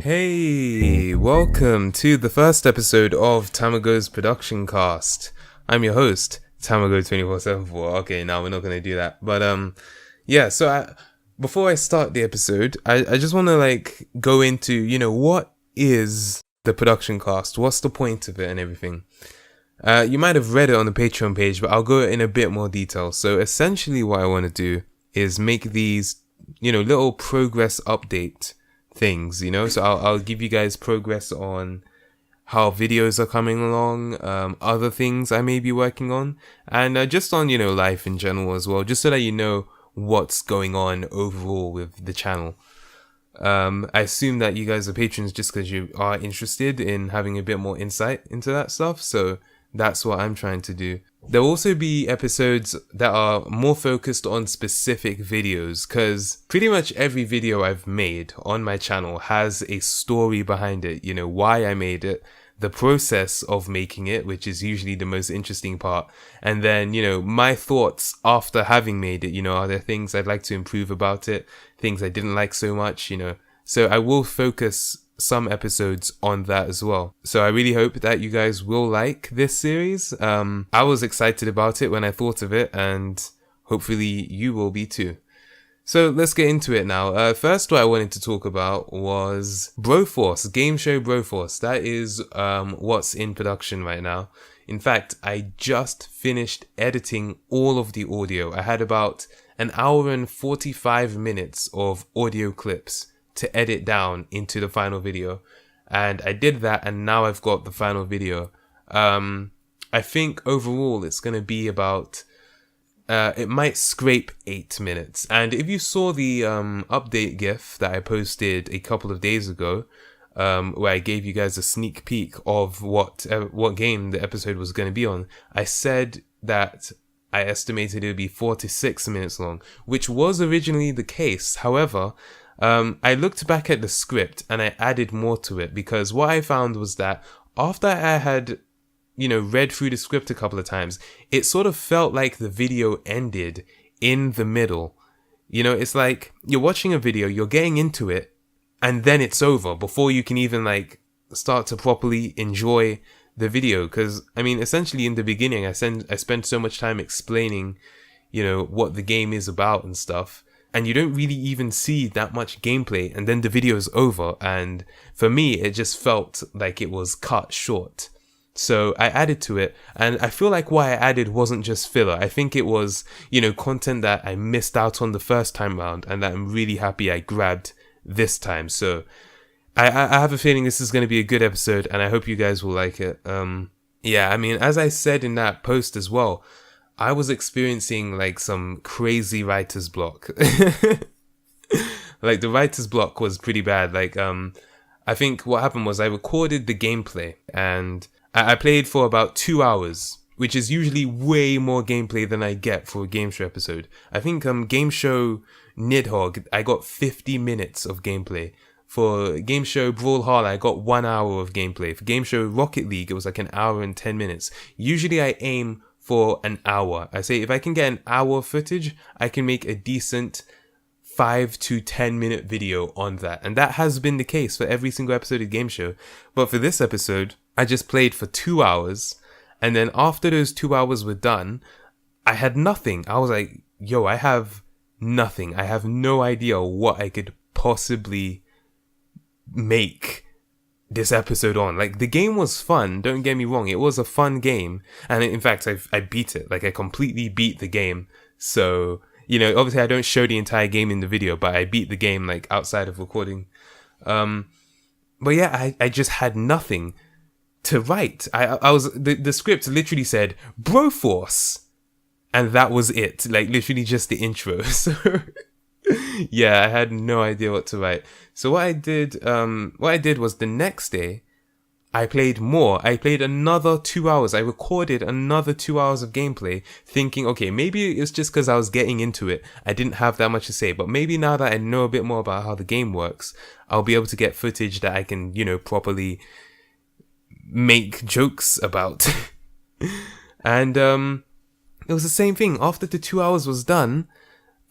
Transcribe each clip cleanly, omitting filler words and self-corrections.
Hey, welcome to the first episode of Tamago's ProductionCast. I'm your host, Tamago247. Okay, now we're not going to do that. But, before I start the episode, I just want to, go into, what is the ProductionCast? What's the point of it and everything? You might have read it on the Patreon page, but I'll go in a bit more detail. So, essentially what I want to do is make these, little progress update things, so I'll give you guys progress on how videos are coming along, other things I may be working on, and just on life in general as well, just so that you know what's going on overall with the channel. I assume that you guys are patrons just because you are interested in having a bit more insight into that stuff, so that's what I'm trying to do. There'll also be episodes that are more focused on specific videos, because pretty much every video I've made on my channel has a story behind it, why I made it, the process of making it, which is usually the most interesting part, and then, my thoughts after having made it, are there things I'd like to improve about it, things I didn't like so much, so I will focus some episodes on that as well. So I really hope that you guys will like this series. I was excited about it when I thought of it, and hopefully you will be too. So let's get into it now. First, what I wanted to talk about was Broforce, game show Broforce. That is what's in production right now. In fact, I just finished editing all of the audio. I had about an hour and 45 minutes of audio clips to edit down into the final video, and I did that, and now I've got the final video. I think overall it's going to be about it might scrape 8 minutes. And if you saw the update gif that I posted a couple of days ago, where I gave you guys a sneak peek of what game the episode was going to be on, I said that I estimated it would be 4 to 6 minutes long, which was originally the case. However, I looked back at the script and I added more to it, because what I found was that after I had, read through the script a couple of times, it sort of felt like the video ended in the middle. It's like you're watching a video, you're getting into it, and then it's over before you can even start to properly enjoy the video. Because, essentially in the beginning, I spent so much time explaining, what the game is about and stuff, and you don't really even see that much gameplay, and then the video is over, and for me it just felt like it was cut short. So I added to it, and I feel like what I added wasn't just filler. I think it was, content that I missed out on the first time round, and that I'm really happy I grabbed this time. So I have a feeling this is going to be a good episode, and I hope you guys will like it. As I said in that post as well, I was experiencing some crazy writer's block. The writer's block was pretty bad. I think what happened was I recorded the gameplay, and I played for about 2 hours, which is usually way more gameplay than I get for a game show episode. I think game show Nidhogg, I got 50 minutes of gameplay. For game show Brawlhalla, I got 1 hour of gameplay. For game show Rocket League, it was an hour and 10 minutes. Usually I aim for an hour. I say if I can get an hour of footage, I can make a decent 5 to 10 minute video on that. And that has been the case for every single episode of Game Show. But for this episode, I just played for 2 hours. And then after those 2 hours were done, I had nothing. I was like, yo, I have nothing. I have no idea what I could possibly make this episode on. The game was fun, don't get me wrong, it was a fun game, and in fact I beat it. I completely beat the game. So obviously I don't show the entire game in the video, but I beat the game outside of recording. But yeah, I just had nothing to write. I was the script literally said Broforce, and that was it. Literally just the intro. So yeah, I had no idea what to write. So what I did was the next day, I played more. I played another 2 hours. I recorded another 2 hours of gameplay, thinking, okay, maybe it's just because I was getting into it. I didn't have that much to say, but maybe now that I know a bit more about how the game works, I'll be able to get footage that I can, properly make jokes about. And it was the same thing. After the 2 hours was done,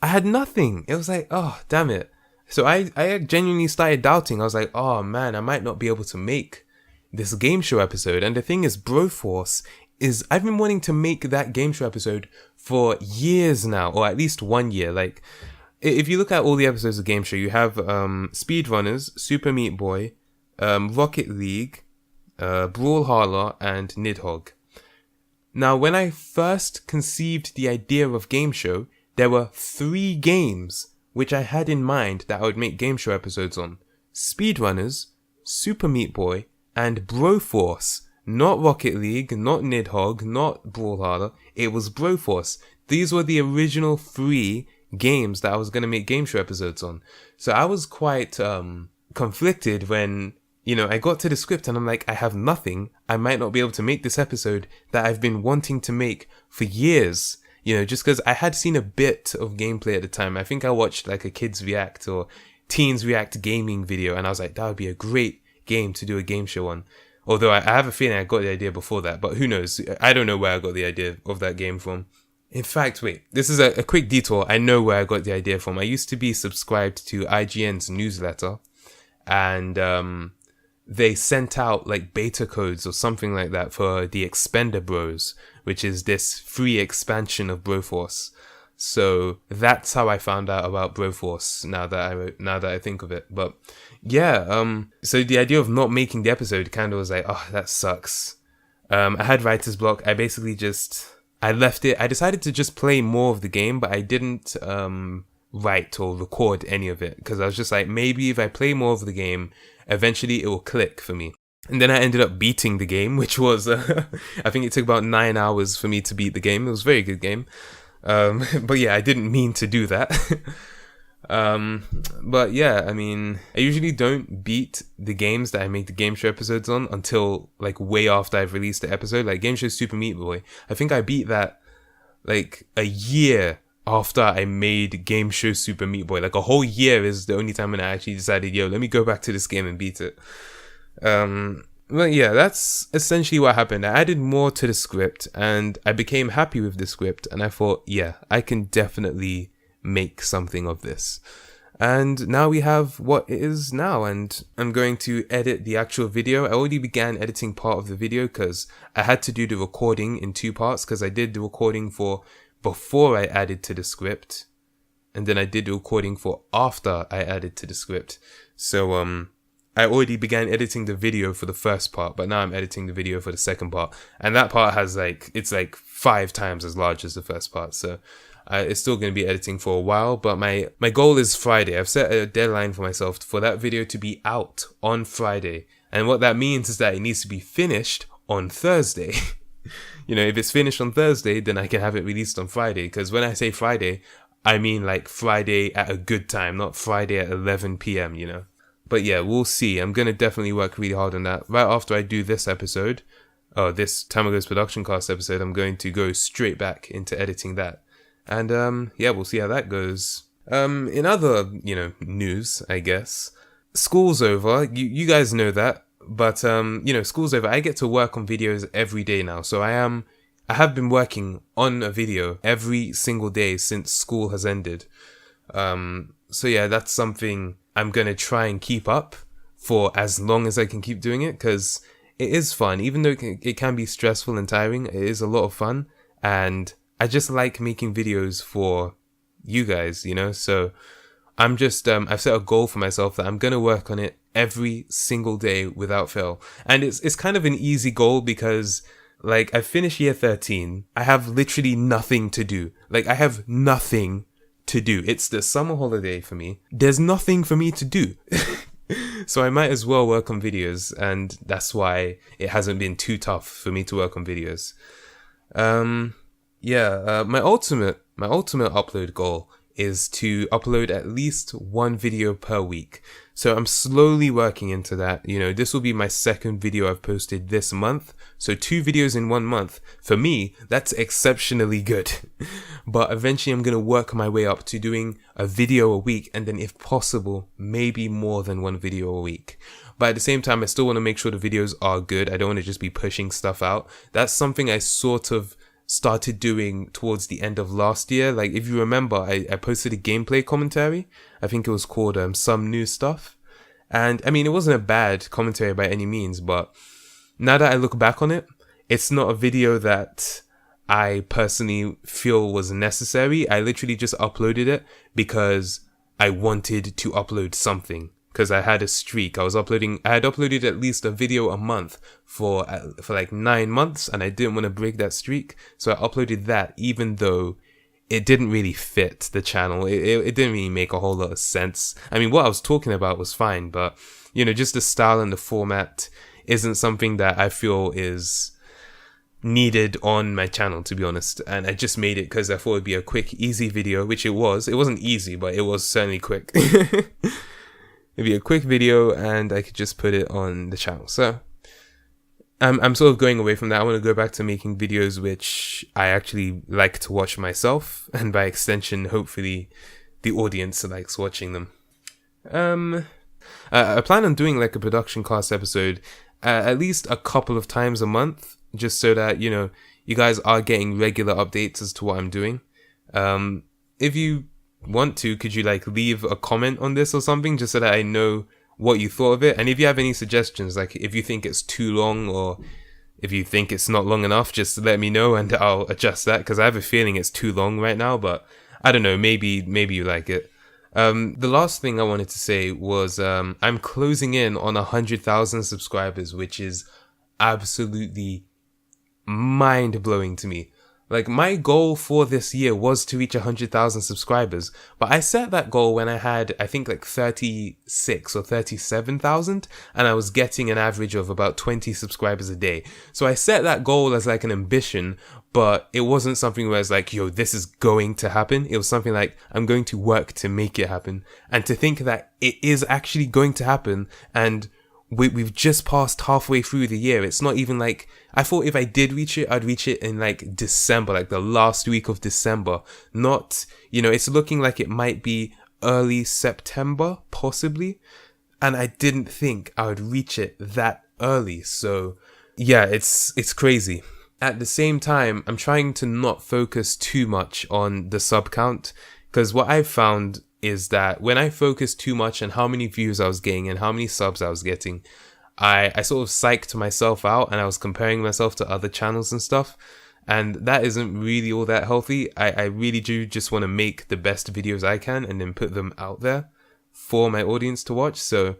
I had nothing. It was like, oh, damn it. So I genuinely started doubting. I was like, oh man, I might not be able to make this game show episode. And the thing is, Broforce is, I've been wanting to make that game show episode for years now, or at least 1 year. Like, if you look at all the episodes of Game Show, you have Speedrunners, Super Meat Boy, Rocket League, Brawlhalla, and Nidhogg. Now, when I first conceived the idea of Game Show, there were 3 games which I had in mind that I would make Game Show episodes on. Speedrunners, Super Meat Boy, and Broforce. Not Rocket League, not Nidhogg, not Brawlhalla. It was Broforce. These were the original 3 games that I was going to make Game Show episodes on. So I was quite conflicted when, I got to the script and I'm like, I have nothing. I might not be able to make this episode that I've been wanting to make for years. Just because I had seen a bit of gameplay at the time. I think I watched like a Kids React or Teens React gaming video, and I was like, that would be a great game to do a game show on. Although I have a feeling I got the idea before that, but who knows? I don't know where I got the idea of that game from. In fact, wait, this is a quick detour. I know where I got the idea from. I used to be subscribed to IGN's newsletter, and they sent out like beta codes or something like that for the Expender Bros, which is this free expansion of Broforce. So that's how I found out about Broforce. Now that I think of it, but yeah. So the idea of not making the episode kind of was like, oh, that sucks. I had writer's block. I left it. I decided to just play more of the game, but I didn't write or record any of it because I was just like, maybe if I play more of the game, eventually it will click for me. And then I ended up beating the game, which was, I think it took about 9 hours for me to beat the game. It was a very good game. But yeah, I didn't mean to do that. But yeah, I mean, I usually don't beat the games that I make the game show episodes on until like way after I've released the episode. Like Game Show Super Meat Boy, I think I beat that like a year after I made Game Show Super Meat Boy. Like a whole year is the only time when I actually decided, let me go back to this game and beat it. Well, yeah, that's essentially what happened. I added more to the script and I became happy with the script, and I thought, yeah, I can definitely make something of this. And now we have what it is now, and I'm going to edit the actual video. I already began editing part of the video because I had to do the recording in 2 parts, because I did the recording for before I added to the script, and then I did the recording for after I added to the script. So I already began editing the video for the first part, but now I'm editing the video for the second part, and that part has it's 5 times as large as the first part. So it's still going to be editing for a while, but my goal is Friday. I've set a deadline for myself for that video to be out on Friday, and what that means is that it needs to be finished on Thursday. If it's finished on Thursday, then I can have it released on Friday, because when I say Friday, I mean like Friday at a good time, not Friday at 11 p.m, But yeah, we'll see. I'm going to definitely work really hard on that. Right after I do this episode, this Tamago's ProductionCast episode, I'm going to go straight back into editing that. And yeah, we'll see how that goes. In other, news, I guess, school's over. You guys know that. But, school's over. I get to work on videos every day now. So I have been working on a video every single day since school has ended. So yeah, that's something I'm going to try and keep up for as long as I can keep doing it, because it is fun. Even though it can be stressful and tiring, it is a lot of fun. And I just like making videos for you guys, So I'm just, I've set a goal for myself that I'm going to work on it every single day without fail. And it's kind of an easy goal because I finished year 13. I have literally nothing to do. I have nothing to do. It's the summer holiday for me. There's nothing for me to do. So I might as well work on videos, and that's why it hasn't been too tough for me to work on videos. My ultimate upload goal is to upload at least 1 video per week. So I'm slowly working into that. This will be my 2nd video I've posted this month. So 2 videos in 1 month. For me, that's exceptionally good. But eventually I'm going to work my way up to doing a video a week, and then if possible, maybe more than 1 video a week. But at the same time, I still want to make sure the videos are good. I don't want to just be pushing stuff out. That's something I sort of started doing towards the end of last year. Like, if you remember, I posted a gameplay commentary. I think it was called Some New Stuff. And I mean, it wasn't a bad commentary by any means, but now that I look back on it, it's not a video that I personally feel was necessary. I literally just uploaded it because I wanted to upload something. Because I had a streak. I had uploaded at least a video a month for like 9 months, and I didn't want to break that streak. So I uploaded that, even though it didn't really fit the channel. It didn't really make a whole lot of sense. I mean, what I was talking about was fine, but, you know, just the style and the format isn't something that I feel is needed on my channel, to be honest. And I just made it because I thought it'd be a quick, easy video, which it was. It wasn't easy, but it was certainly quick. It'd be a quick video and I could just put it on the channel. So I'm sort of going away from that. I want to go back to making videos which I actually like to watch myself, and by extension, hopefully the audience likes watching them. I plan on doing like a ProductionCast episode at least a couple of times a month, just so that, you know, you guys are getting regular updates as to what I'm doing. If you want to, could you like leave a comment on this or something, just so that I know what you thought of it? And if you have any suggestions, like if you think it's too long or if you think it's not long enough, just let me know and I'll adjust that, because I have a feeling it's too long right now, but I don't know, maybe you like it. The last thing I wanted to say was I'm closing in on 100,000 subscribers, which is absolutely mind-blowing to me. Like, my goal for this year was to reach 100,000 subscribers, but I set that goal when I had, I think, like 36 or 37,000, and I was getting an average of about 20 subscribers a day. So I set that goal as like an ambition, but it wasn't something where it's like, yo, this is going to happen. It was something like, I'm going to work to make it happen. And to think that it is actually going to happen, and we've just passed halfway through the year. It's not even like, I thought if I did reach it, I'd reach it in like December, like the last week of December. Not, you know, it's looking like it might be early September, possibly. And I didn't think I would reach it that early. So yeah, it's crazy. At the same time, I'm trying to not focus too much on the sub count, because what I've found is that when I focused too much on how many views I was getting and how many subs I was getting, I sort of psyched myself out, and I was comparing myself to other channels and stuff. And that isn't really all that healthy. I really do just want to make the best videos I can and then put them out there for my audience to watch. So,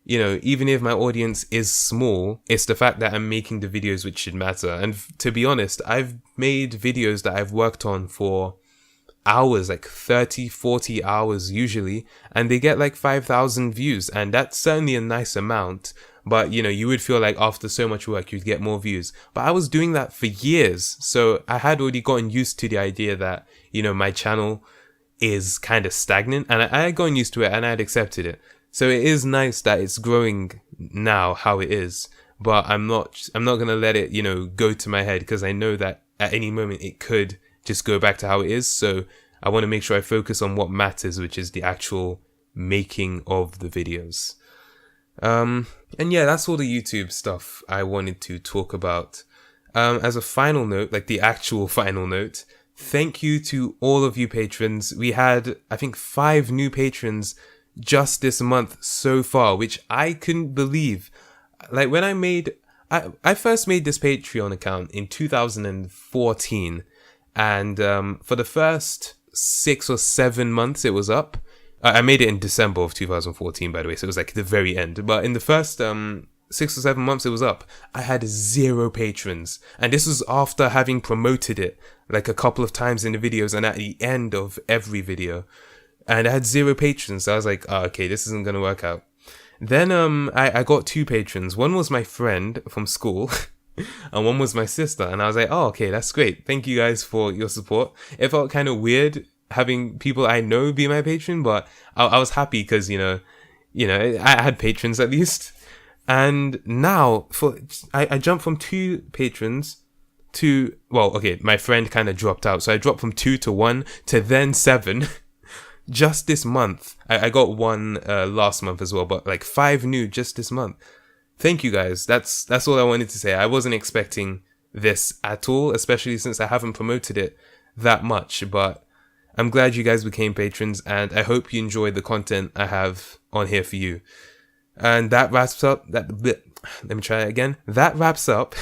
you know, even if my audience is small, it's the fact that I'm making the videos which should matter. And to be honest, I've made videos that I've worked on for hours, like 30, 40 hours usually, and they get like 5,000 views, and that's certainly a nice amount. But, you know, you would feel like after so much work, you'd get more views. But I was doing that for years. So I had already gotten used to the idea that, you know, my channel is kind of stagnant, and I had gotten used to it and I had accepted it. So it is nice that it's growing now how it is, but I'm not going to let it, you know, go to my head, because I know that at any moment it could just go back to how it is. So I want to make sure I focus on what matters, which is the actual making of the videos. And yeah, that's all the YouTube stuff I wanted to talk about. As a final note, like the actual final note, thank you to all of you patrons. We had, I think, 5 new patrons just this month so far, which I couldn't believe. Like, when I first made this Patreon account in 2014, and for the first 6 or 7 months it was up. I made it in December of 2014, by the way, so it was like the very end. But in the first 6 or 7 months it was up, I had 0 patrons. And this was after having promoted it like a couple of times in the videos and at the end of every video. And I had 0 patrons. So I was like, oh, okay, this isn't going to work out. Then I got 2 patrons. One was my friend from school and one was my sister. And I was like, oh, okay, that's great. Thank you guys for your support. It felt kind of weird having people I know be my patron, but I was happy because, you know, I had patrons at least. And now I jumped from 2 patrons to, well, okay, my friend kind of dropped out. So I dropped from 2 to 1 to then 7 just this month. I got 1 last month as well, but like 5 new just this month. Thank you guys. That's all I wanted to say. I wasn't expecting this at all, especially since I haven't promoted it that much. But I'm glad you guys became patrons, and I hope you enjoy the content I have on here for you. And that wraps up let me try it again. That wraps up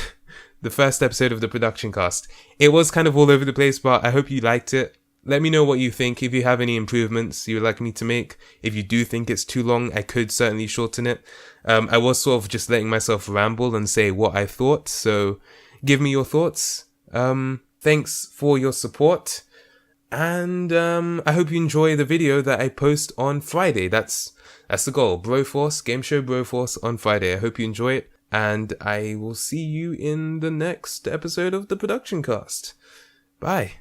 the first episode of the Production Cast. It was kind of all over the place, but I hope you liked it. Let me know what you think. If you have any improvements you would like me to make. If you do think it's too long, I could certainly shorten it. I was sort of just letting myself ramble and say what I thought, so give me your thoughts. Thanks for your support, and I hope you enjoy the video that I post on Friday. That's the goal. Broforce, Game Show Broforce on Friday. I hope you enjoy it, and I will see you in the next episode of the Production Cast. Bye.